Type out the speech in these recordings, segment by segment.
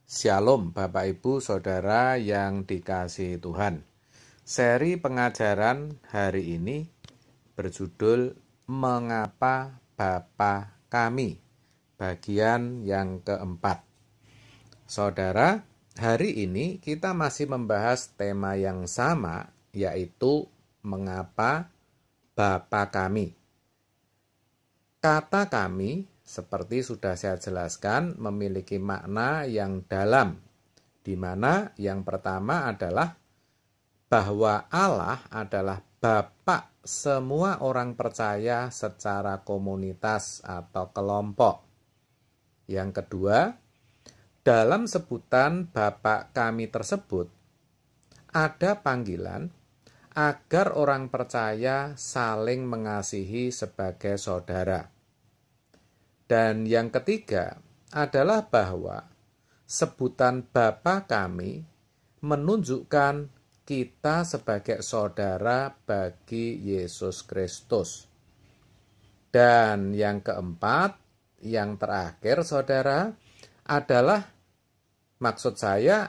Shalom Bapak Ibu Saudara yang dikasihi Tuhan. Seri pengajaran hari ini berjudul Mengapa Bapa Kami, bagian yang keempat. Saudara, hari ini kita masih membahas tema yang sama, yaitu mengapa Bapa Kami. Kata kami, seperti sudah saya jelaskan, memiliki makna yang dalam, di mana yang pertama adalah bahwa Allah adalah Bapa semua orang percaya secara komunitas atau kelompok. Yang kedua, dalam sebutan Bapa kami tersebut, ada panggilan agar orang percaya saling mengasihi sebagai saudara. Dan yang ketiga adalah bahwa sebutan Bapa kami menunjukkan kita sebagai saudara bagi Yesus Kristus. Dan yang keempat, yang terakhir saudara, adalah maksud saya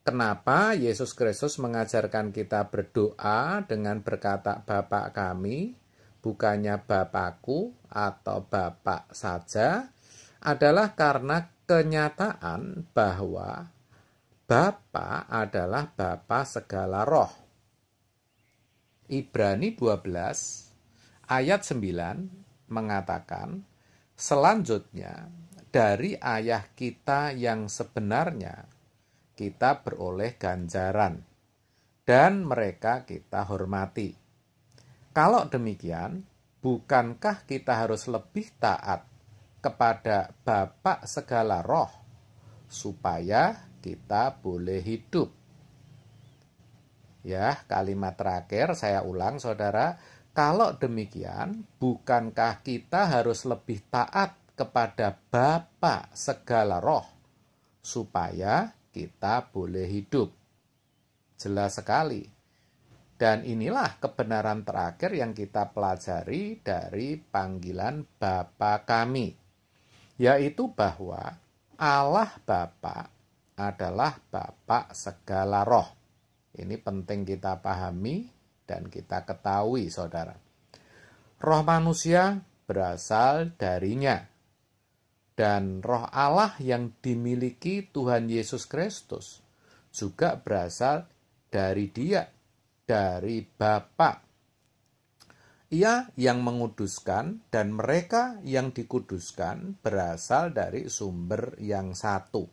kenapa Yesus Kristus mengajarkan kita berdoa dengan berkata Bapa kami, bukannya Bapakku atau Bapak saja, adalah karena kenyataan bahwa Bapa adalah Bapa segala roh. Ibrani 12 ayat 9 mengatakan, selanjutnya dari ayah kita yang sebenarnya kita beroleh ganjaran, dan mereka kita hormati. Kalau demikian, bukankah kita harus lebih taat kepada Bapa segala roh, supaya kita boleh hidup? Ya, kalimat terakhir saya ulang saudara, kalau demikian, bukankah kita harus lebih taat kepada Bapa segala roh, supaya kita boleh hidup? Jelas sekali. Dan inilah kebenaran terakhir yang kita pelajari dari panggilan Bapa kami, yaitu bahwa Allah Bapa adalah Bapa segala roh. Ini penting kita pahami dan kita ketahui, saudara. Roh manusia berasal darinya, dan roh Allah yang dimiliki Tuhan Yesus Kristus juga berasal dari Dia, dari Bapa. Ia yang menguduskan dan mereka yang dikuduskan berasal dari sumber yang satu.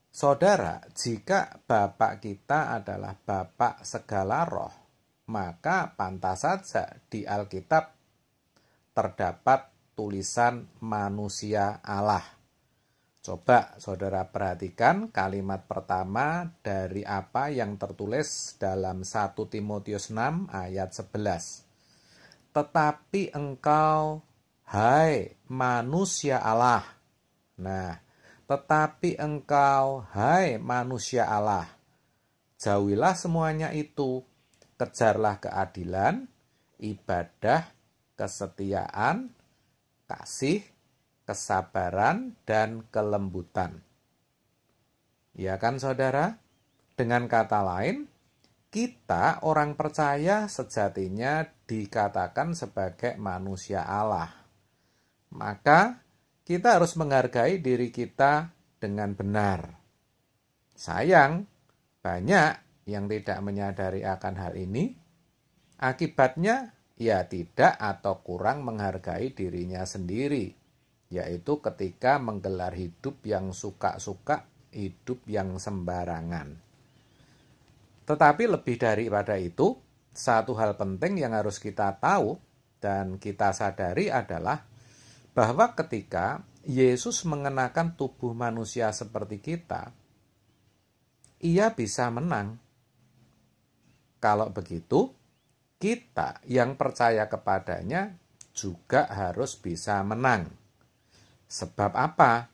Saudara, jika Bapa kita adalah Bapa segala roh, maka pantas saja di Alkitab terdapat tulisan manusia Allah. Coba saudara perhatikan kalimat pertama dari apa yang tertulis dalam 1 Timotius 6 ayat 11. Tetapi engkau, hai manusia Allah. Nah, tetapi engkau, hai manusia Allah, jauhilah semuanya itu, kejarlah keadilan, ibadah, kesetiaan, kasih, kesabaran, dan kelembutan. Ya kan saudara? Dengan kata lain, kita orang percaya sejatinya dikatakan sebagai manusia Allah. Maka kita harus menghargai diri kita dengan benar. Sayang, banyak yang tidak menyadari akan hal ini. Akibatnya, ia tidak atau kurang menghargai dirinya sendiri, yaitu ketika menggelar hidup yang suka-suka, hidup yang sembarangan. Tetapi lebih daripada itu, satu hal penting yang harus kita tahu dan kita sadari adalah bahwa ketika Yesus mengenakan tubuh manusia seperti kita, ia bisa menang. Kalau begitu, kita yang percaya kepadanya juga harus bisa menang. Sebab apa?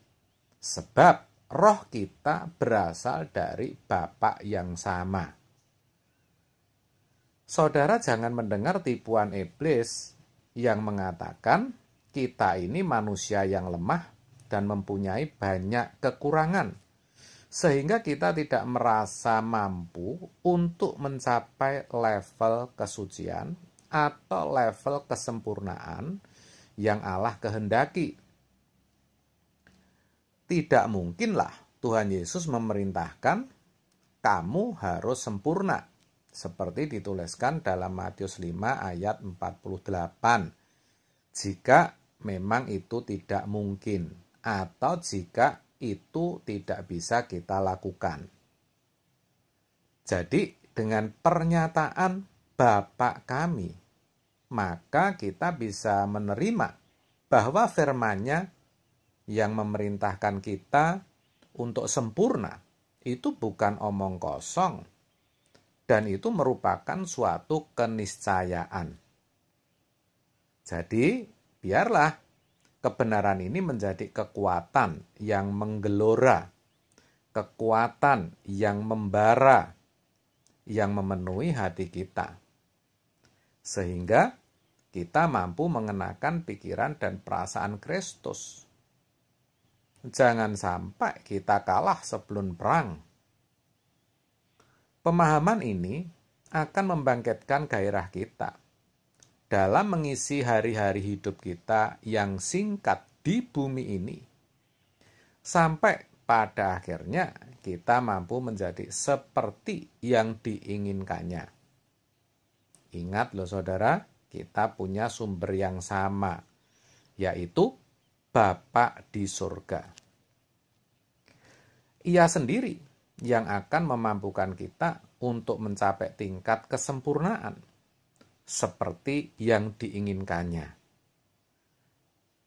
Sebab roh kita berasal dari Bapa yang sama. Saudara jangan mendengar tipuan iblis yang mengatakan kita ini manusia yang lemah dan mempunyai banyak kekurangan, sehingga kita tidak merasa mampu untuk mencapai level kesucian atau level kesempurnaan yang Allah kehendaki. Tidak mungkinlah Tuhan Yesus memerintahkan kamu harus sempurna, seperti dituliskan dalam Matius 5 ayat 48. Jika memang itu tidak mungkin, atau jika itu tidak bisa kita lakukan. Jadi dengan pernyataan Bapa kami, maka kita bisa menerima bahwa firman-Nya yang memerintahkan kita untuk sempurna itu bukan omong kosong, dan itu merupakan suatu keniscayaan. Jadi, biarlah kebenaran ini menjadi kekuatan yang menggelora, kekuatan yang membara, yang memenuhi hati kita. Sehingga kita mampu mengenakan pikiran dan perasaan Kristus. Jangan sampai kita kalah sebelum perang. Pemahaman ini akan membangkitkan gairah kita dalam mengisi hari-hari hidup kita yang singkat di bumi ini. Sampai pada akhirnya kita mampu menjadi seperti yang diinginkannya. Ingat loh saudara, kita punya sumber yang sama, yaitu Bapa di surga. Ia sendiri yang akan memampukan kita untuk mencapai tingkat kesempurnaan seperti yang diinginkannya.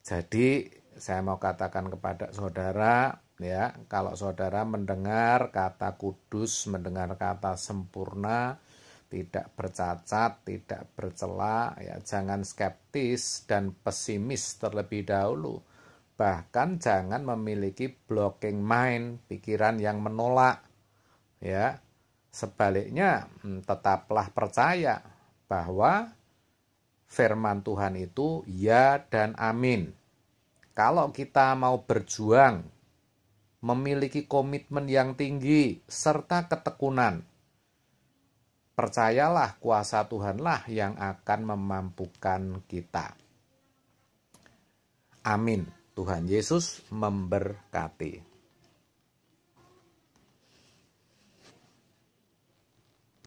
Jadi saya mau katakan kepada saudara, ya, kalau saudara mendengar kata kudus, mendengar kata sempurna, tidak bercacat, tidak bercela, ya, jangan skeptis dan pesimis terlebih dahulu. Bahkan jangan memiliki blocking mind, pikiran yang menolak. Ya, sebaliknya tetaplah percaya bahwa firman Tuhan itu ya dan amin. Kalau kita mau berjuang, memiliki komitmen yang tinggi serta ketekunan, percayalah kuasa Tuhanlah yang akan memampukan kita. Amin. Tuhan Yesus memberkati.